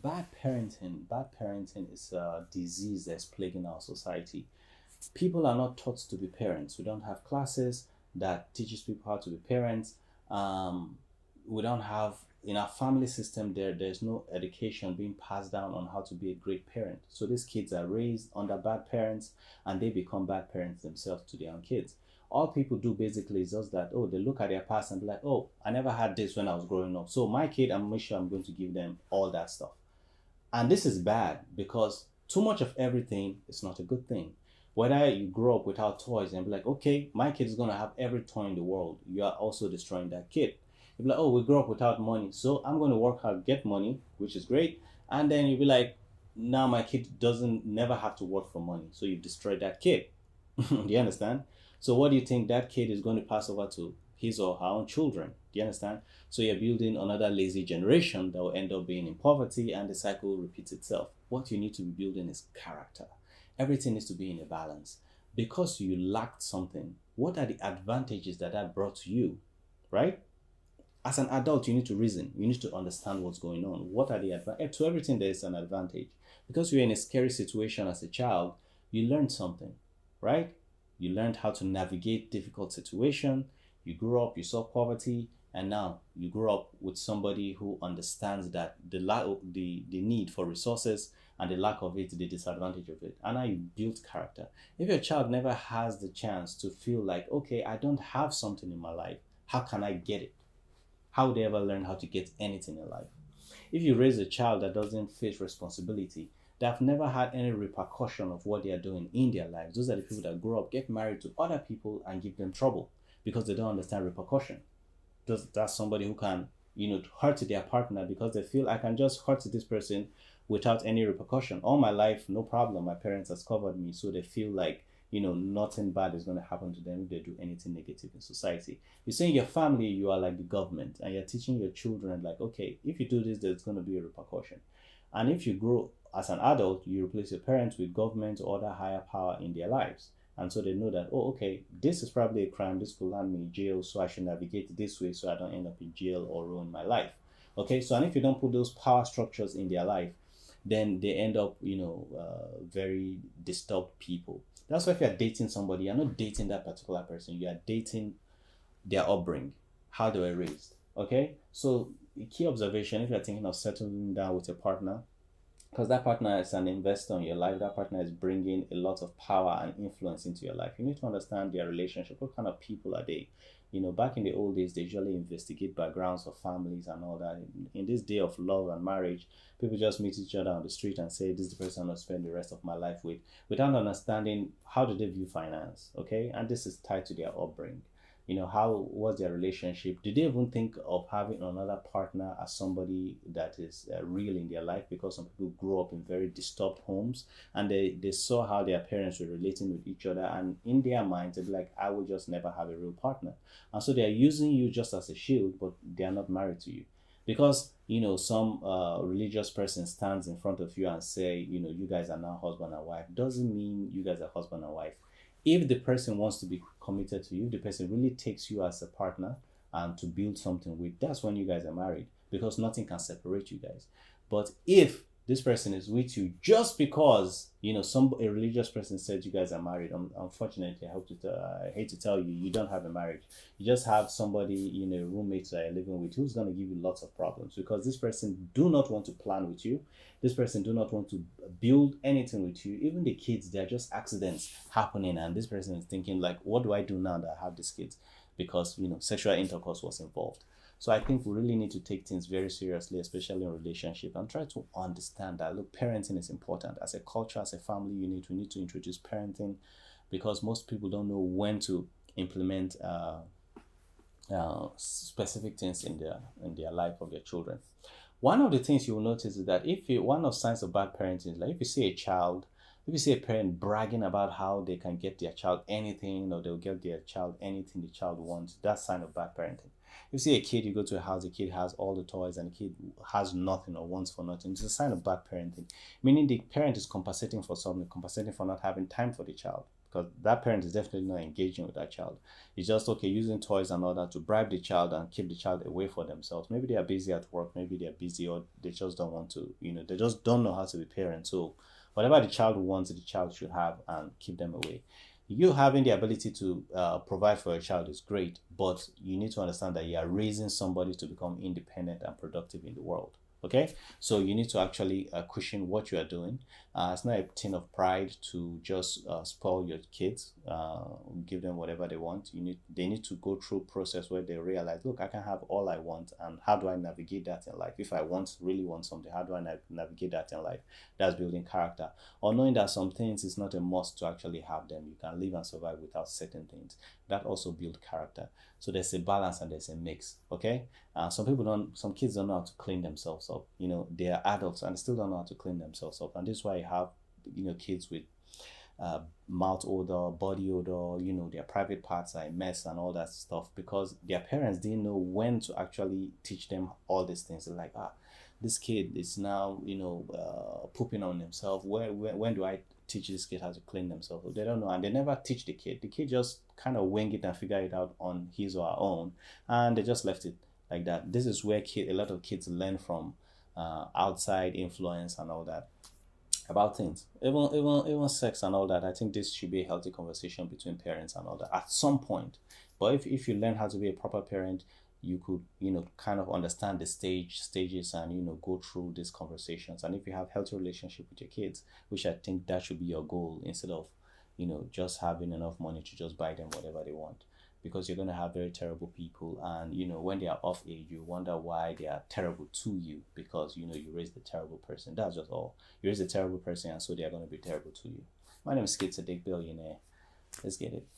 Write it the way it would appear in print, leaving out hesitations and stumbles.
Bad parenting is a disease that's plaguing our society. People are not taught to be parents. We don't have classes that teaches people how to be parents. Um, we don't have in our family system there's no education being passed down on how to be a great parent. So these kids are raised under bad parents and they become bad parents themselves to their own kids. All people do basically is just that, oh, they look at their past and be like, oh, I never had this when I was growing up. So my kid, I'm sure I'm going to give them all that stuff. And this is bad because too much of everything is not a good thing. Whether you grow up without toys and be like, okay, my kid is going to have every toy in the world, you are also destroying that kid. You'll be like, oh, we grew up without money, so I'm going to work hard, get money, which is great. And then you'll be like, now my kid doesn't never have to work for money. So you've destroyed that kid. Do you understand? So what do you think that kid is going to pass over to his or her own children? Do you understand? So you're building another lazy generation that will end up being in poverty and the cycle repeats itself. What you need to be building is character. Everything needs to be in a balance. Because you lacked something, what are the advantages that brought to you? Right? As an adult, you need to reason. You need to understand what's going on. What are the advantages? To everything, there is an advantage. Because you're in a scary situation as a child, you learned something, right? You learned how to navigate difficult situation. You grew up, you saw poverty, and now you grow up with somebody who understands that the need for resources and the lack of it, the disadvantage of it. And now you build character. If your child never has the chance to feel like, okay, I don't have something in my life, how can I get it? How would they ever learn how to get anything in life? If you raise a child that doesn't face responsibility, they have never had any repercussion of what they are doing in their lives. Those are the people that grow up, get married to other people and give them trouble because they don't understand repercussion. That's somebody who can, hurt their partner because they feel I can just hurt this person without any repercussion. All my life, no problem. My parents has covered me, so they feel like nothing bad is going to happen to them if they do anything negative in society. You say in your family you are like the government, and you're teaching your children like, okay, if you do this, there's going to be a repercussion. And if you grow as an adult, you replace your parents with government or other higher power in their lives. And so they know that, oh, okay, this is probably a crime. This could land me in jail, so I should navigate it this way so I don't end up in jail or ruin my life. Okay, so and if you don't put those power structures in their life, then they end up, very disturbed people. That's why if you're dating somebody, you're not dating that particular person. You are dating their upbringing, how they were raised. Okay, so the key observation if you're thinking of settling down with a partner, because that partner is an investor in your life, that partner is bringing a lot of power and influence into your life. You need to understand their relationship. What kind of people are they? Back in the old days, they usually investigate backgrounds of families and all that. In this day of love and marriage, people just meet each other on the street and say, this is the person I'm going to spend the rest of my life with, without understanding how do they view finance, okay? And this is tied to their upbringing. How was their relationship? Did they even think of having another partner as somebody that is real in their life? Because some people grew up in very disturbed homes and they saw how their parents were relating with each other, and in their minds they'd be like, I will just never have a real partner. And so they're using you just as a shield, but they are not married to you. Because some religious person stands in front of you and say, you guys are now husband and wife, doesn't mean you guys are husband and wife. If the person wants to be committed to you, if the person really takes you as a partner and to build something with, that's when you guys are married, because nothing can separate you guys. But if this person is with you just because a religious person said you guys are married, unfortunately, I hate to tell you, you don't have a marriage. You just have somebody, roommate that you're living with, who's going to give you lots of problems, because this person do not want to plan with you. This person do not want to build anything with you. Even the kids, they're just accidents happening, and this person is thinking like, what do I do now that I have these kids? Because sexual intercourse was involved. So I think we really need to take things very seriously, especially in relationship, and try to understand that, look, parenting is important. As a culture, as a family unit, we need to introduce parenting, because most people don't know when to implement specific things in their life of their children. One of the things you will notice is that one of signs of bad parenting is like if you see a parent bragging about how they can get their child anything, or they'll get their child anything the child wants, that's a sign of bad parenting. You see a kid, you go to a house, the kid has all the toys and the kid has nothing or wants for nothing. It's a sign of bad parenting, meaning the parent is compensating for something, compensating for not having time for the child. because that parent is definitely not engaging with that child. It's just okay using toys and all that to bribe the child and keep the child away for themselves. Maybe they are busy at work, maybe they are busy, or they just don't want to, they just don't know how to be parents. So whatever the child wants, the child should have, and keep them away. You having the ability to provide for a child is great, but you need to understand that you are raising somebody to become independent and productive in the world. Okay, so you need to actually cushion what you are doing. It's not a thing of pride to just spoil your kids, give them whatever they want. They need to go through a process where they realize, look, I can have all I want, and how do I navigate that in life? If I really want something, how do I navigate that in life? That's building character, or knowing that some things is not a must to actually have them. You can live and survive without certain things. That also build character. So there's a balance and there's a mix. Okay, some kids don't know how to clean themselves up. They are adults and still don't know how to clean themselves up, and this is why you have kids with mouth odor, body odor, their private parts are a mess and all that stuff, because their parents didn't know when to actually teach them all these things. They're like, this kid is now pooping on himself. When do I teach this kid how to clean themselves? They don't know, and they never teach the kid. The kid just kind of wing it and figure it out on his or her own, and they just left it like that. This is where a lot of kids learn from outside influence and all that about things, even sex and all that. I think this should be a healthy conversation between parents and all that at some point. But if you learn how to be a proper parent, you could kind of understand the stages and go through these conversations. And if you have healthy relationship with your kids, which I think that should be your goal, instead of just having enough money to just buy them whatever they want, because you're going to have very terrible people, and when they are off age, you wonder why they are terrible to you, because you raised a terrible person. That's just all. You raised a terrible person, and so they are going to be terrible to you. My name is Skid Sadiq Billionaire. Let's get it.